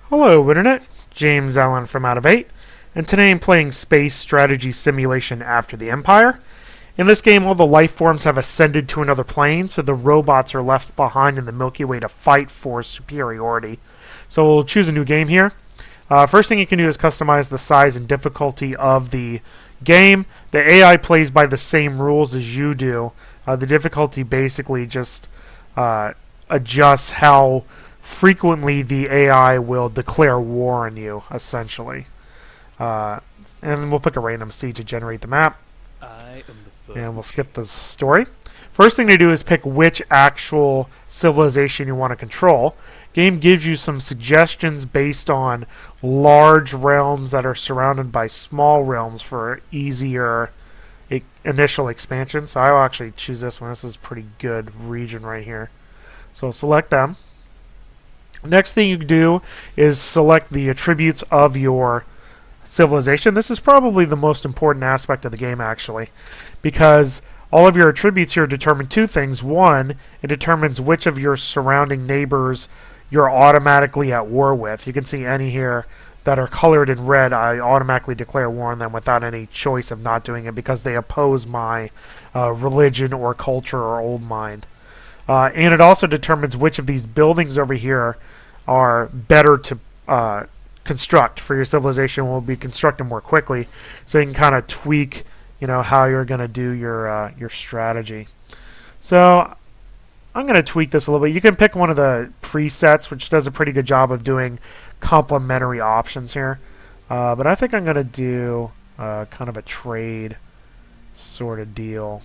Hello, Internet. James Allen from Out of 8, and today I'm playing Space Strategy Simulation After the Empire. In this game, all the life forms have ascended to another plane, so the robots are left behind in the Milky Way to fight for superiority. So we'll choose a new game here. First thing you can do is customize the size and difficulty of the game. The AI plays by the same rules as you do. The difficulty basically just adjusts how frequently the AI will declare war on you, essentially. And we'll pick a random seed to generate the map. And we'll skip the story. First thing to do is pick which actual civilization you want to control. Game gives you some suggestions based on large realms that are surrounded by small realms for easier initial expansion. So I will actually choose this one. This is a pretty good region right here. So select them. Next thing you do is select the attributes of your civilization. This is probably the most important aspect of the game, actually, because all of your attributes here determine two things. One, it determines which of your surrounding neighbors you're automatically at war with. You can see any here that are colored in red. I automatically declare war on them without any choice of not doing it because they oppose my religion or culture or old mind. And it also determines which of these buildings over here are better to construct for your civilization. Will be constructed more quickly, so you can kind of tweak, how you're going to do your strategy. So I'm going to tweak this a little bit. You can pick one of the presets, which does a pretty good job of doing complementary options here. But I think I'm going to do kind of a trade sort of deal.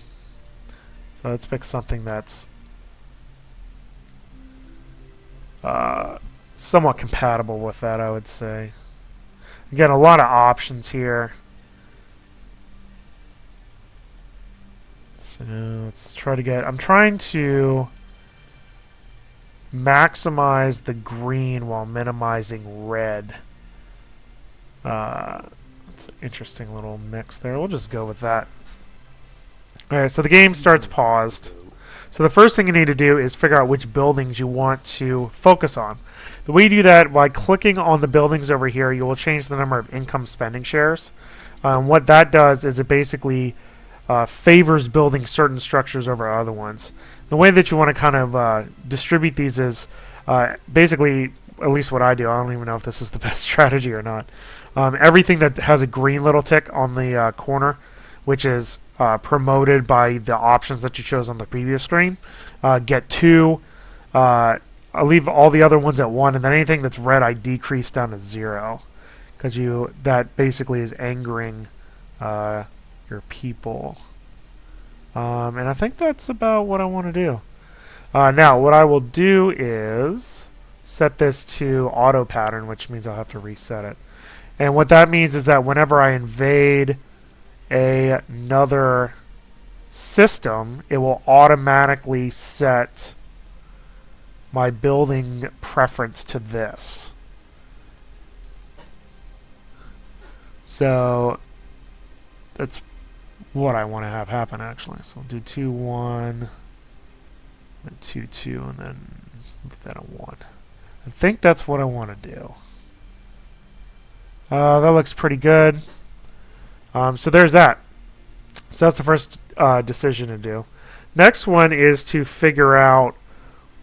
So let's pick something that's somewhat compatible with that, I would say. Again, a lot of options here. So let's try to get... I'm trying to maximize the green while minimizing red. It's an interesting little mix there. We'll just go with that. Alright, so the game starts paused. So the first thing you need to do is figure out which buildings you want to focus on. The way you do that, by clicking on the buildings over here, you will change the number of income spending shares. What that does is it basically favors building certain structures over other ones. The way that you want to kind of distribute these is basically, at least what I do, I don't even know if this is the best strategy or not. Everything that has a green little tick on the corner, which is promoted by the options that you chose on the previous screen, get 2. I'll leave all the other ones at 1, and then anything that's red I decrease down to 0, because that basically is angering your people. And I think that's about what I want to do. Now, what I will do is set this to auto pattern, which means I'll have to reset it. And what that means is that whenever I invade another system, it will automatically set my building preference to this. So that's what I want to have happen, actually. So I'll do 2, 1, then 2, 2, and then move that a 1. I think that's what I want to do. That looks pretty good. So there's that. So that's the first decision to do. Next one is to figure out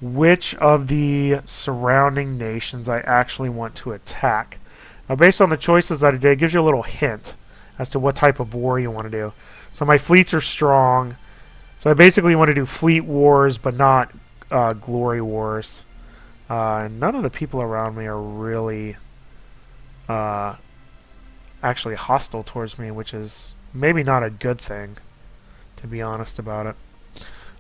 which of the surrounding nations I actually want to attack. Now, based on the choices that I did, it gives you a little hint as to what type of war you want to do. So my fleets are strong. So I basically want to do fleet wars, but not glory wars. And none of the people around me are really actually hostile towards me, which is maybe not a good thing, to be honest about it.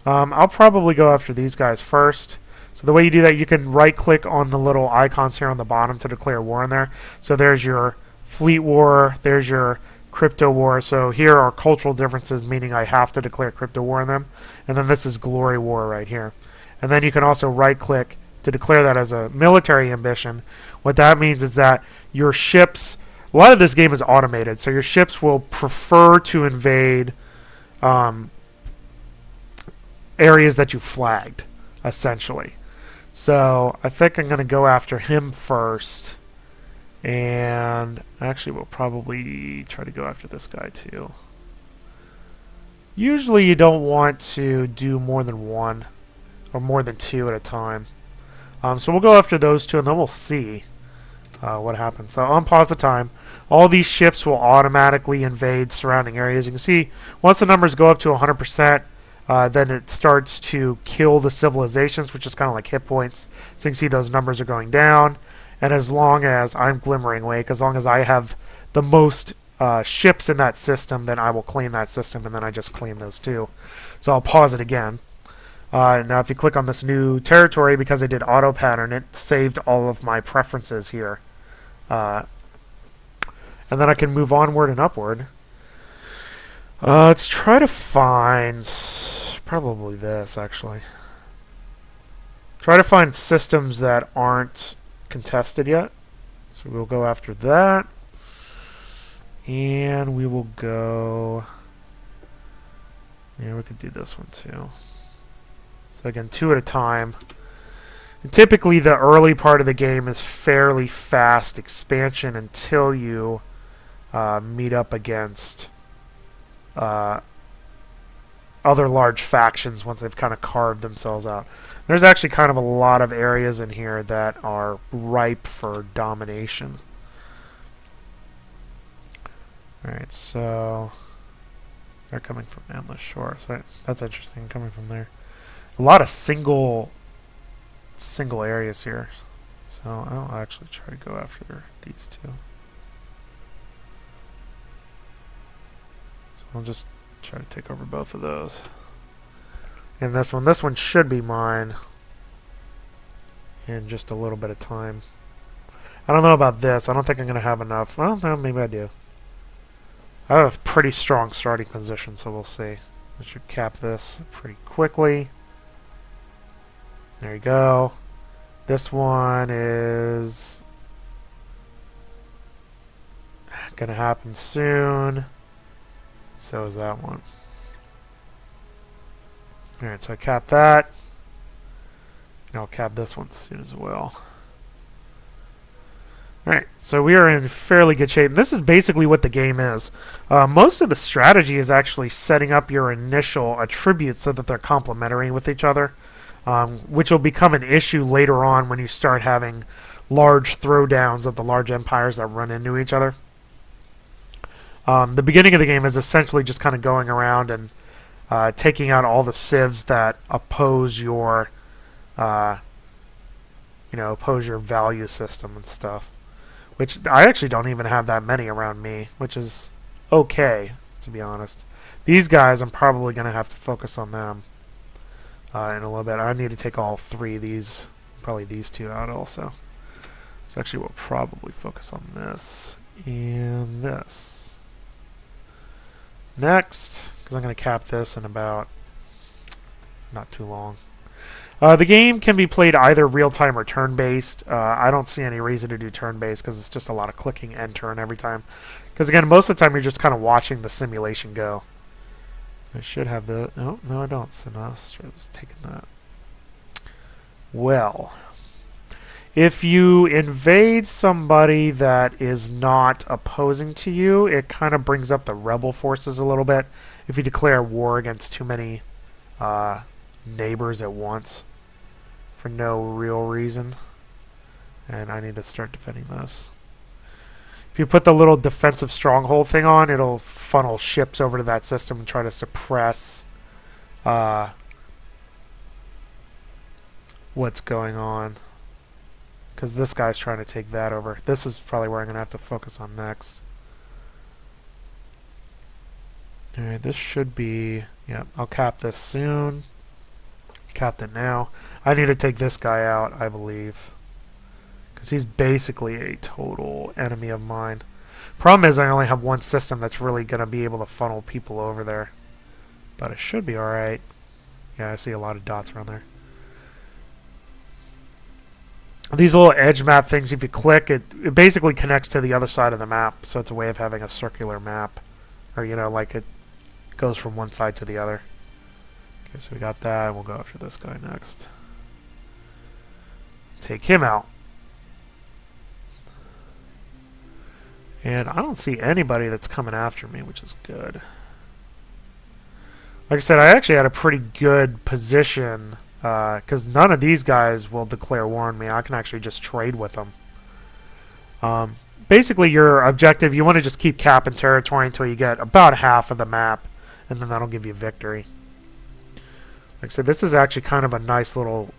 I'll probably go after these guys first. So the way you do that, you can right-click on the little icons here on the bottom to declare war in there. So there's your fleet war, there's your crypto war. So here are cultural differences, meaning I have to declare crypto war in them. And then this is glory war right here. And then you can also right-click to declare that as a military ambition. What that means is that your ships... A lot of this game is automated, so your ships will prefer to invade areas that you flagged, essentially. So I think I'm going to go after him first. And actually, we'll probably try to go after this guy too. Usually you don't want to do more than one or more than two at a time. So we'll go after those two and then we'll see what happens. So on pause the time, all these ships will automatically invade surrounding areas. You can see once the numbers go up to 100%, then it starts to kill the civilizations, which is kind of like hit points. So you can see those numbers are going down. And as long as I'm glimmering awake, as long as I have the most ships in that system, then I will claim that system, and then I just claim those two. So I'll pause it again. Now if you click on this new territory, because I did auto pattern, it saved all of my preferences here. And then I can move onward and upward. Let's try to find probably this, actually. Try to find systems that aren't contested yet. So we'll go after that. And we will go... Yeah, we could do this one too. So again, two at a time. And typically the early part of the game is fairly fast expansion until you meet up against other large factions once they've kind of carved themselves out. There's actually kind of a lot of areas in here that are ripe for domination. Alright, so they're coming from Endless Shore, so that's interesting, coming from there. A lot of single areas here. So I'll actually try to go after these two. So I'll just try to take over both of those. And this one should be mine in just a little bit of time. I don't know about this. I don't think I'm going to have enough. Well, no, maybe I do. I have a pretty strong starting position, so we'll see. I should cap this pretty quickly. There you go. This one is going to happen soon. So is that one. Alright, so I cap that. And I'll cap this one soon as well. Alright, so we are in fairly good shape. And this is basically what the game is. Most of the strategy is actually setting up your initial attributes so that they're complementary with each other, which will become an issue later on when you start having large throwdowns of the large empires that run into each other. The beginning of the game is essentially just kind of going around and taking out all the civs that oppose your, oppose your value system and stuff. Which I actually don't even have that many around me, which is okay, to be honest. These guys, I'm probably going to have to focus on them in a little bit. I need to take all three of these, probably these two out also. So actually we'll probably focus on this and this. Next, because I'm going to cap this in about not too long. The game can be played either real-time or turn-based. I don't see any reason to do turn-based because it's just a lot of clicking and turn every time. Because again, most of the time you're just kind of watching the simulation go. I should have the... No, I don't. Sinastra's taking that. Well, if you invade somebody that is not opposing to you, it kind of brings up the rebel forces a little bit. If you declare war against too many neighbors at once for no real reason. And I need to start defending this. If you put the little defensive stronghold thing on, it'll funnel ships over to that system and try to suppress what's going on. Because this guy's trying to take that over. This is probably where I'm going to have to focus on next. Alright, this should be... Yep, I'll cap this soon. Capped it now. I need to take this guy out, I believe. Because he's basically a total enemy of mine. Problem is I only have one system that's really going to be able to funnel people over there. But it should be alright. Yeah, I see a lot of dots around there. These little edge map things, if you click, it basically connects to the other side of the map. So it's a way of having a circular map. Or, like it goes from one side to the other. Okay, so we got that. We'll go after this guy next. Take him out. And I don't see anybody that's coming after me, which is good. Like I said, I actually had a pretty good position because none of these guys will declare war on me. I can actually just trade with them. Basically, your objective, you want to just keep capping territory until you get about half of the map, and then that'll give you victory. Like I said, this is actually kind of a nice little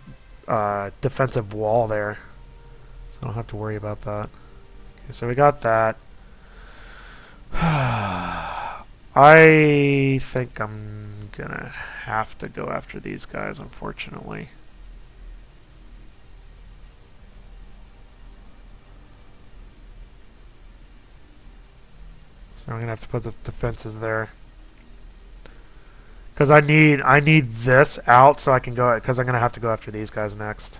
defensive wall there, so I don't have to worry about that. Okay, so we got that. I think I'm gonna have to go after these guys, unfortunately. So I'm gonna have to put the defenses there. Because I need this out so I can go, because I'm gonna have to go after these guys next.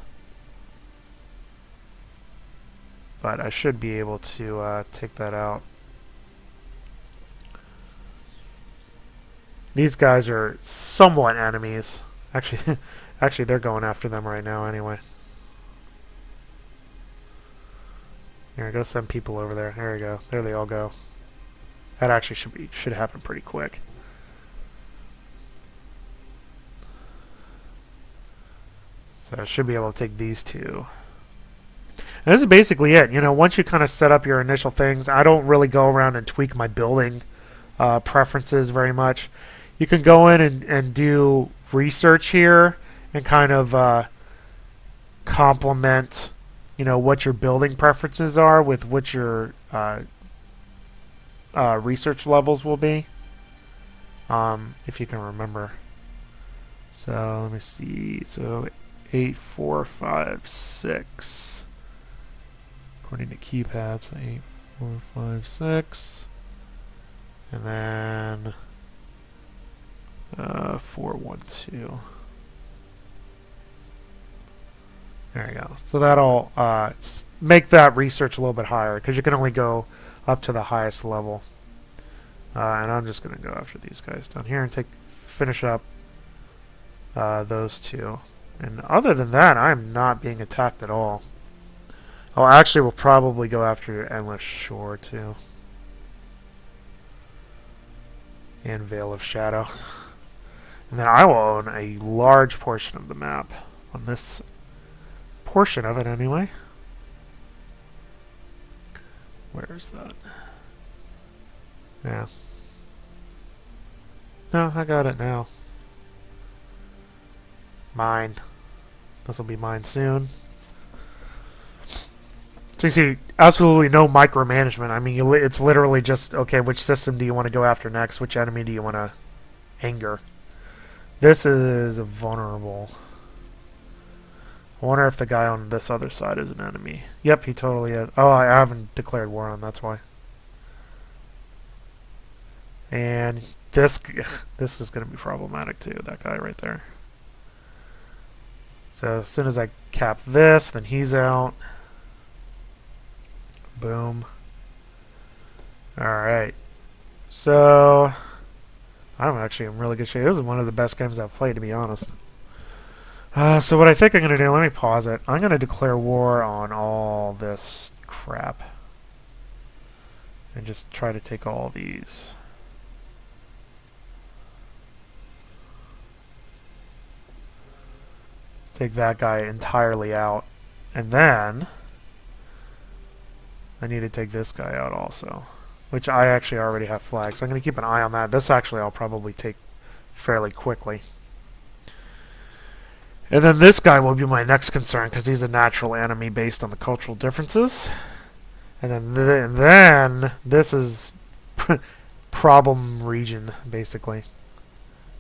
But I should be able to take that out. These guys are somewhat enemies. Actually, actually, they're going after them right now anyway. Here, go send people over there. There we go. There they all go. That actually should happen pretty quick. So I should be able to take these two. And this is basically it. You know, once you kind of set up your initial things, I don't really go around and tweak my building preferences very much. You can go in and do research here and kind of complement, you know, what your building preferences are with what your research levels will be, if you can remember. So let me see. So 8, 4, 5, 6. According to keypad, so 8, 4, 5, 6. And then 4, 1, 2. There you go. So that'll make that research a little bit higher because you can only go up to the highest level. And I'm just going to go after these guys down here and finish up those two. And other than that, I'm not being attacked at all. Oh, actually, we'll probably go after Endless Shore too. And Veil of Shadow. And then I will own a large portion of the map on this portion of it anyway. Where is that? Yeah. No, I got it now. Mine. This will be mine soon. So you see, absolutely no micromanagement. I mean, it's literally just, okay, which system do you want to go after next? Which enemy do you want to anger? This is vulnerable. I wonder if the guy on this other side is an enemy. Yep, he totally is. Oh, I haven't declared war on, that's why. And this is going to be problematic too, that guy right there. So as soon as I cap this, then he's out. Boom. Alright. So I'm actually in really good shape. This is one of the best games I've played, to be honest. So what I think I'm going to do, let me pause it. I'm going to declare war on all this crap. And just try to take all these. Take that guy entirely out. And then I need to take this guy out also, which I actually already have flags. So I'm going to keep an eye on that. This actually I'll probably take fairly quickly. And then this guy will be my next concern because he's a natural enemy based on the cultural differences. And then this is problem region, basically.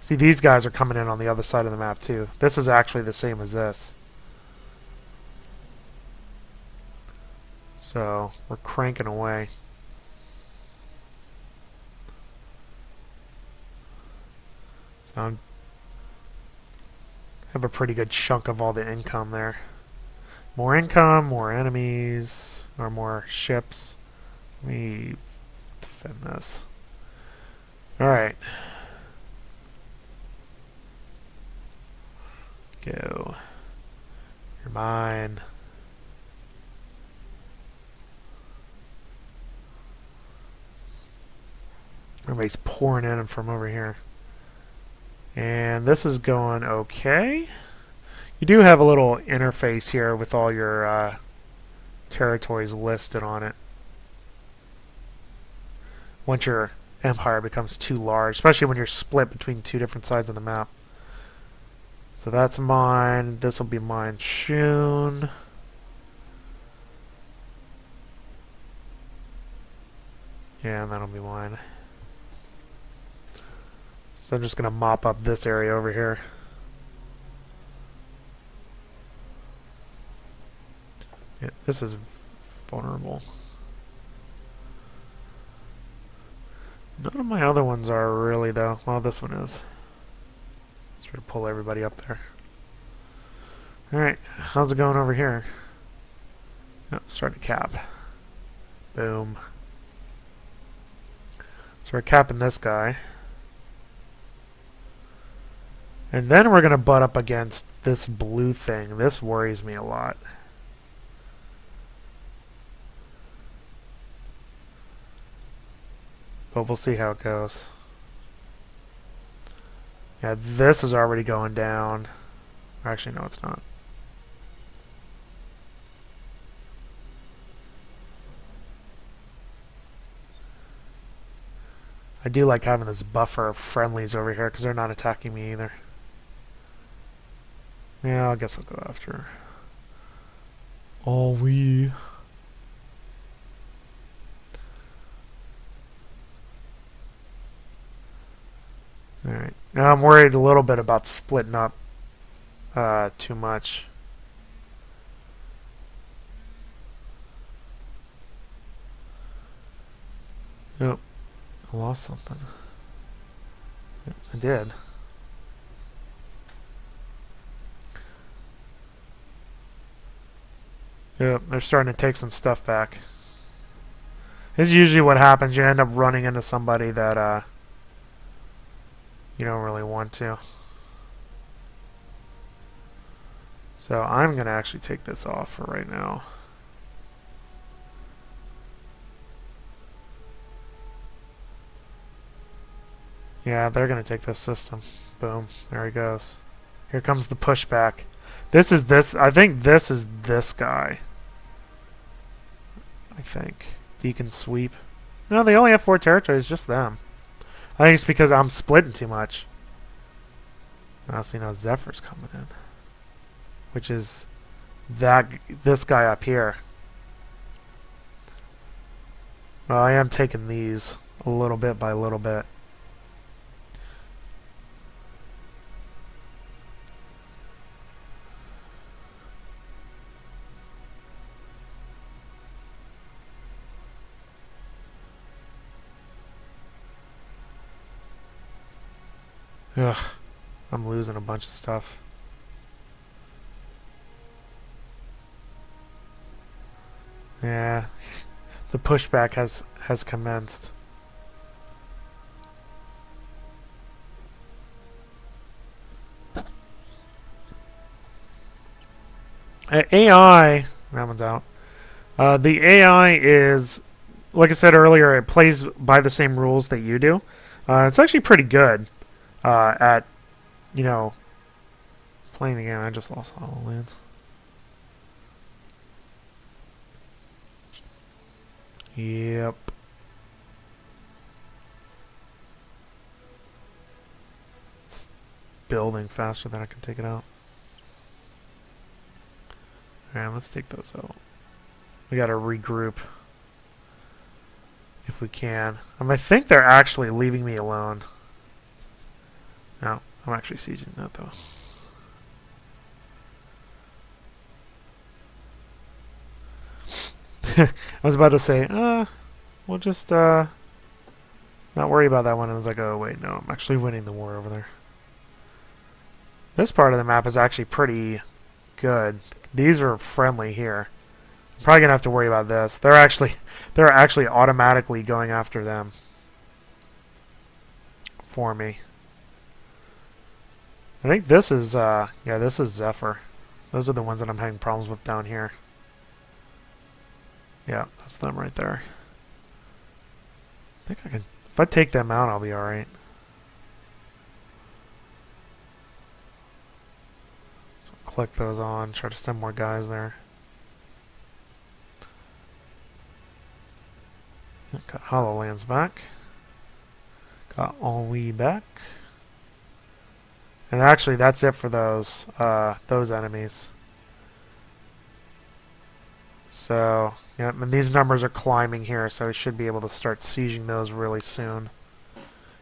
See, these guys are coming in on the other side of the map too. This is actually the same as this. So we're cranking away. So I have a pretty good chunk of all the income there. More income, more enemies, or more ships. Let me defend this. Alright. Go. You're mine. Everybody's pouring in from over here. And this is going okay. You do have a little interface here with all your territories listed on it. Once your empire becomes too large, especially when you're split between two different sides of the map. So that's mine. This will be mine soon. Yeah, and that'll be mine. So I'm just going to mop up this area over here. Yeah, this is vulnerable. None of my other ones are really, though. Well, this one is. Sort of pull everybody up there. Alright, how's it going over here? Oh, start to cap. Boom. So we're capping this guy. And then we're going to butt up against this blue thing. This worries me a lot. But we'll see how it goes. Yeah, this is already going down. Actually, no, it's not. I do like having this buffer of friendlies over here because they're not attacking me either. Yeah, I guess I'll go after all we. Alright. Now I'm worried a little bit about splitting up too much. Oh, I lost something. Yep, I did. Yep, they're starting to take some stuff back. This is usually what happens. You end up running into somebody that you don't really want to. So I'm going to actually take this off for right now. Yeah, they're going to take this system. Boom. There he goes. Here comes the pushback. This is this. I think this is this guy. I think. Deacon sweep. No, they only have 4 territories. Just them. I think it's because I'm splitting too much. Honestly, now Zephyr's coming in. Which is this guy up here. Well, I am taking these a little bit by little bit. Ugh, I'm losing a bunch of stuff. Yeah, the pushback has commenced. AI, that one's out. The AI is, like I said earlier, it plays by the same rules that you do. It's actually pretty good at, you know, playing the game. I just lost all the lands. Yep. It's building faster than I can take it out. Alright, let's take those out. We gotta regroup. If we can. I think they're actually leaving me alone. No, I'm actually sieging that though. I was about to say, we'll just not worry about that one. And I was like, oh wait, no, I'm actually winning the war over there. This part of the map is actually pretty good. These are friendly here. I'm probably gonna have to worry about this. They're actually automatically going after them for me. I think this is yeah, this is Zephyr. Those are the ones that I'm having problems with down here. Yeah, that's them right there. I think I can. If I take them out, I'll be alright. So click those on, try to send more guys there. Got HoloLens back. Got Ennui back. And actually, that's it for those enemies. So, yeah, and these numbers are climbing here, so I should be able to start sieging those really soon.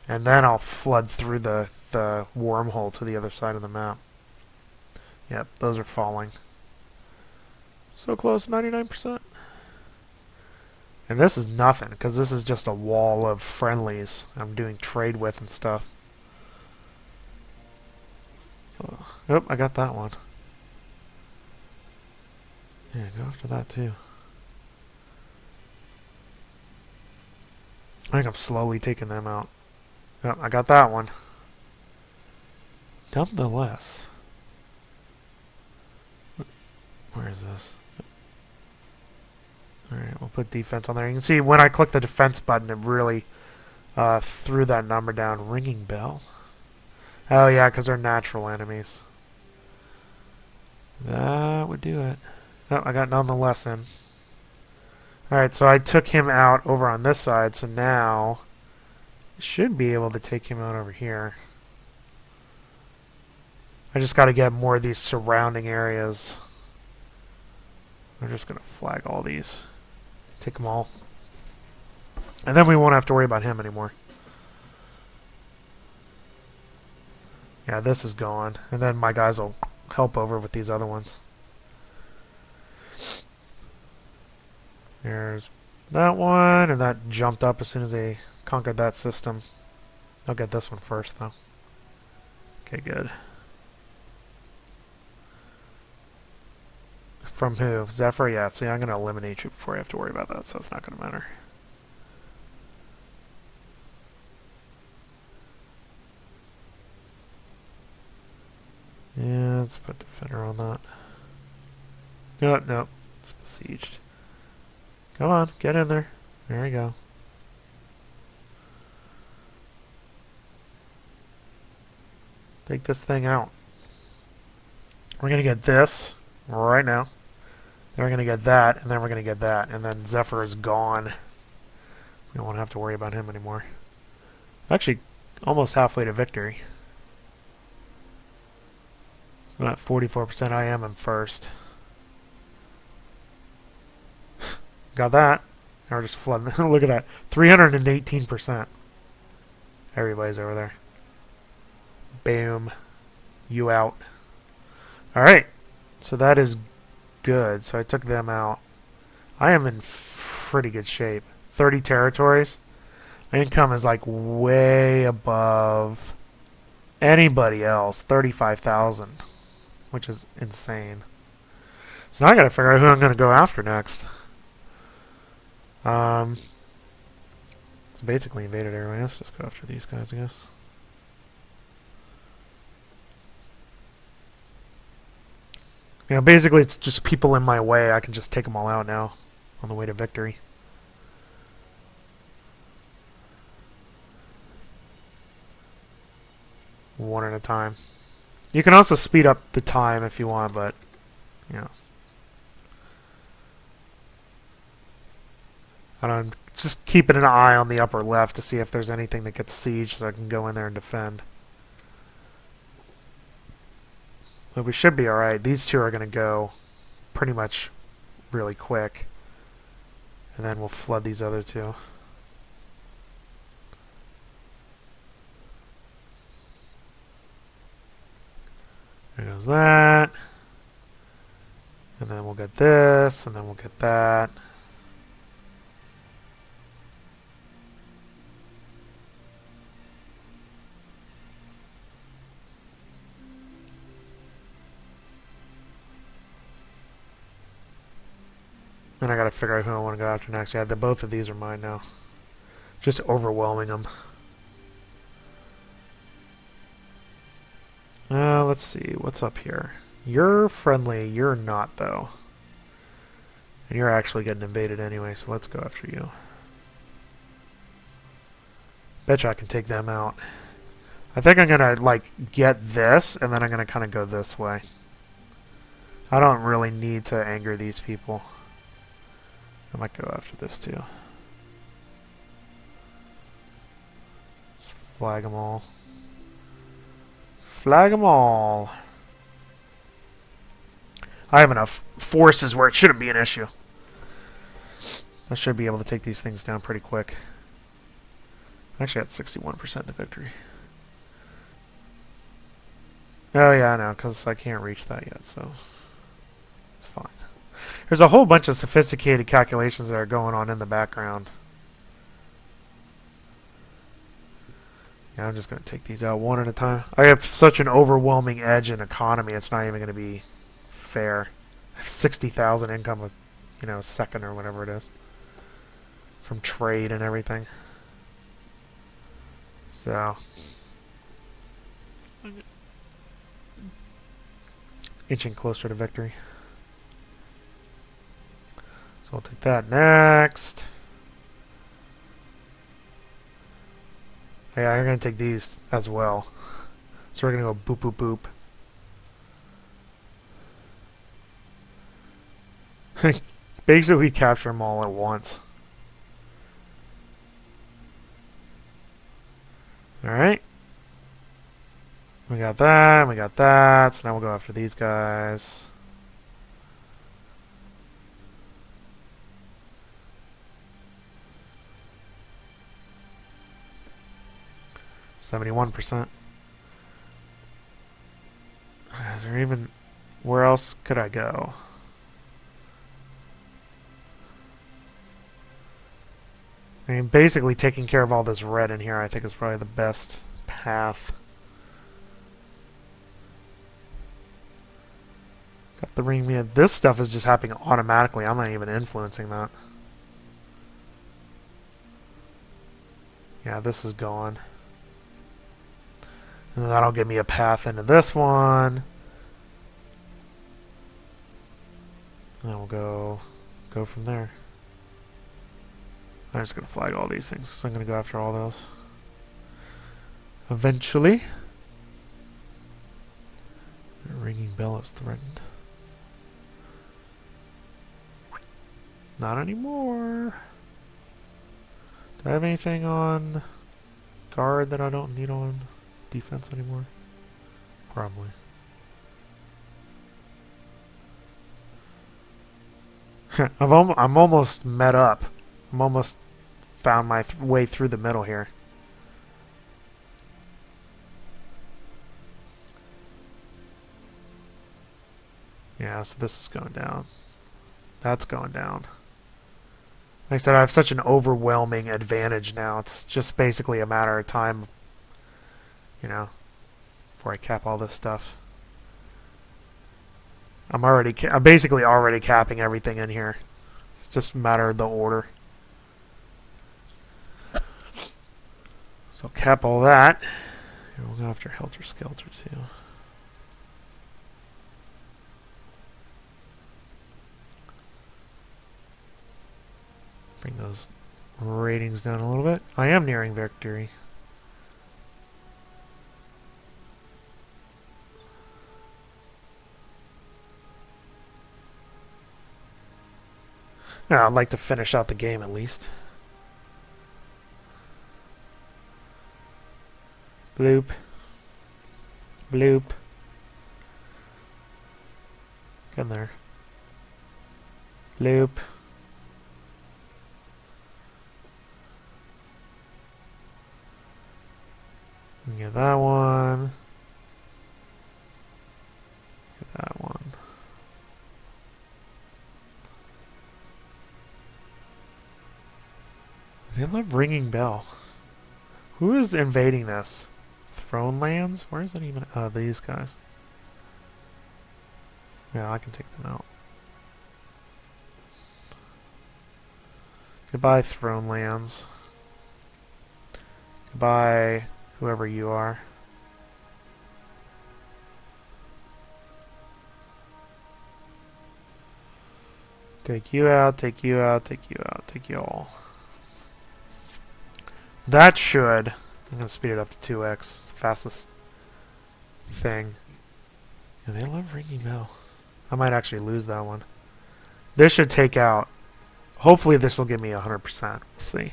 And then I'll flood through the wormhole to the other side of the map. Yep, those are falling. So close, 99%. And this is nothing, because this is just a wall of friendlies I'm doing trade with and stuff. Oh, I got that one. Yeah, go after that too. I think I'm slowly taking them out. Yep, I got that one. Nonetheless. Where is this? Alright, we'll put defense on there. You can see when I click the defense button, it really threw that number down. Ringing bell? Oh yeah, because they're natural enemies. That would do it. Oh, I got nonetheless in. Alright, so I took him out over on this side, so now I should be able to take him out over here. I just got to get more of these surrounding areas. I'm just going to flag all these. Take them all. And then we won't have to worry about him anymore. Yeah, this is gone. And then my guys will help over with these other ones. There's that one, and that jumped up as soon as they conquered that system. I'll get this one first, though. Okay, good. From who? Zephyr? Yeah, so I'm going to eliminate you before I have to worry about that, so it's not going to matter. Yeah, let's put Defender on that. No, it's besieged. Come on, get in there. There you go. Take this thing out. We're going to get this right now. Then we're going to get that, and then we're going to get that. And then Zephyr is gone. We don't want to have to worry about him anymore. Actually, almost halfway to victory. So I'm at 44%. I am in first. Got that. Now we're just flooding. Look at that. 318%. Everybody's over there. Boom. You out. Alright. So that is good. So I took them out. I am in pretty good shape. 30 territories. My income is like way above anybody else. 35,000. Which is insane. So now I gotta figure out who I'm gonna go after next. It's basically invaded area. Let's just go after these guys, I guess. You know, basically it's just people in my way. I can just take them all out now on the way to victory. One at a time. You can also speed up the time if you want, but, you know. I'm just keeping an eye on the upper left to see if there's anything that gets sieged so I can go in there and defend. But we should be alright. These two are going to go pretty much really quick. And then we'll flood these other two. There goes that. And then we'll get this, and then we'll get that. Then I gotta figure out who I want to go after next. Yeah, both of these are mine now. Just overwhelming them. Let's see. What's up here? You're friendly. You're not, though. And you're actually getting invaded anyway, so let's go after you. Bet you I can take them out. I think I'm gonna like get this, and then I'm gonna kind of go this way. I don't really need to anger these people. I might go after this too. Just flag them all. Flag them all. I have enough forces where it shouldn't be an issue. I should be able to take these things down pretty quick. I actually got 61% to victory. Oh yeah, I know, because I can't reach that yet, so it's fine. There's a whole bunch of sophisticated calculations that are going on in the background. Yeah, I'm just going to take these out one at a time. I have such an overwhelming edge in economy, it's not even going to be fair. I have 60,000 income a second or whatever it is. From trade and everything. So inching closer to victory. So we'll take that next. Yeah, I'm going to take these as well. So we're going to go boop, boop, boop. Basically capture them all at once. Alright. We got that, we got that. So now we'll go after these guys. %. Is there even... Where else could I go? I mean, basically taking care of all this red in here I think is probably the best path. Got the ring me. This stuff is just happening automatically. I'm not even influencing that. Yeah, this is gone. And that'll give me a path into this one. And we'll go from there. I'm just going to flag all these things, so I'm going to go after all those. Eventually. A ringing bell is threatened. Not anymore. Do I have anything on guard that I don't need on defense anymore? Probably. I'm almost met up. I'm almost found my way through the middle here. Yeah, so this is going down. That's going down. Like I said, I have such an overwhelming advantage now. It's just basically a matter of time, before I cap all this stuff. I'm basically already capping everything in here. It's just a matter of the order. So cap all that. And we'll go after Helter Skelter too. Bring those ratings down a little bit. I am nearing victory. Now, I'd like to finish out the game at least. Bloop. Bloop. Get in there. Bloop. Get that one. Get that one. They love ringing bell. Who is invading this? Throne lands? Where is that even? Oh, these guys. Yeah, I can take them out. Goodbye, throne lands. Goodbye, whoever you are. Take you out, take you out, take you out, take you all. That should... I'm going to speed it up to 2x. It's the fastest thing. Yeah, they love ringing bell. I might actually lose that one. This should take out... Hopefully this will give me 100%. We'll see. I'm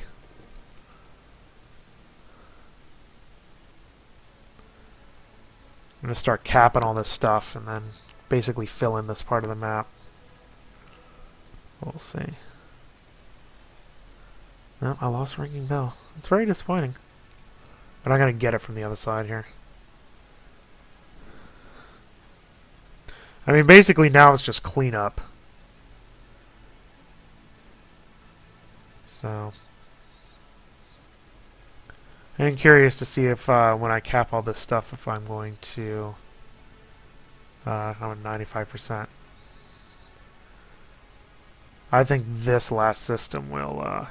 going to start capping all this stuff and then basically fill in this part of the map. We'll see. No, I lost ringing bell. It's very disappointing. But I'm going to get it from the other side here. I mean, basically now it's just cleanup. So, I'm curious to see if when I cap all this stuff, if I'm going to... I'm at 95%. I think this last system will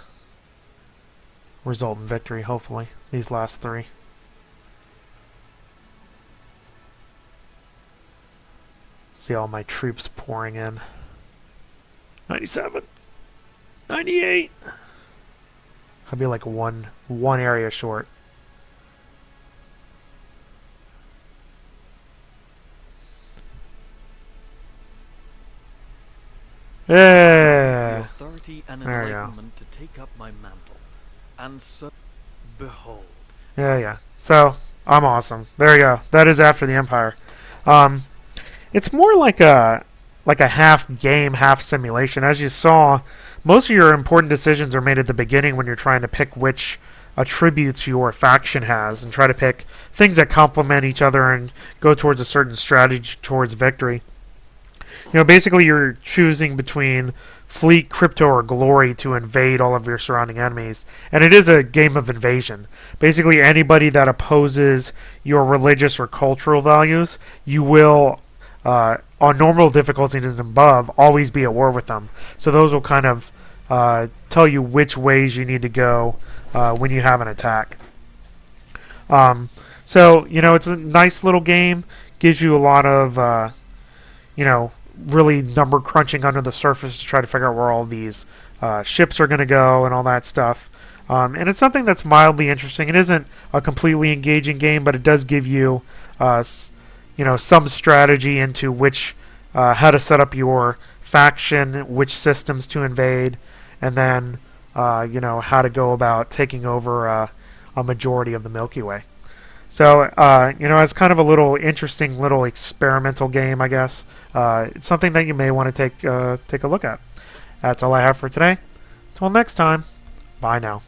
result in victory, hopefully. These last three. See all my troops pouring in. 97. 98. I'll be like one area short. Yeah. The authority and There you go. enlightenment to take up my mantle, and so behold. Yeah. So I'm awesome. There you go. That is after the Empire. It's more like a half game, half simulation. As you saw, most of your important decisions are made at the beginning when you're trying to pick which attributes your faction has and try to pick things that complement each other and go towards a certain strategy towards victory. You know, basically you're choosing between fleet, crypto, or glory to invade all of your surrounding enemies. And it is a game of invasion. Basically anybody that opposes your religious or cultural values, you will, on normal difficulty and above, always be at war with them. So those will kind of tell you which ways you need to go when you have an attack. So, you know, it's a nice little game. Gives you a lot of, you know, really number crunching under the surface to try to figure out where all these ships are going to go and all that stuff. And it's something that's mildly interesting. It isn't a completely engaging game, but it does give you, you know, some strategy into which how to set up your faction, which systems to invade, and then you know, how to go about taking over a majority of the Milky Way. So, you know, it's kind of a little interesting little experimental game, I guess. It's something that you may want to take a look at. That's all I have for today. Until next time, bye now.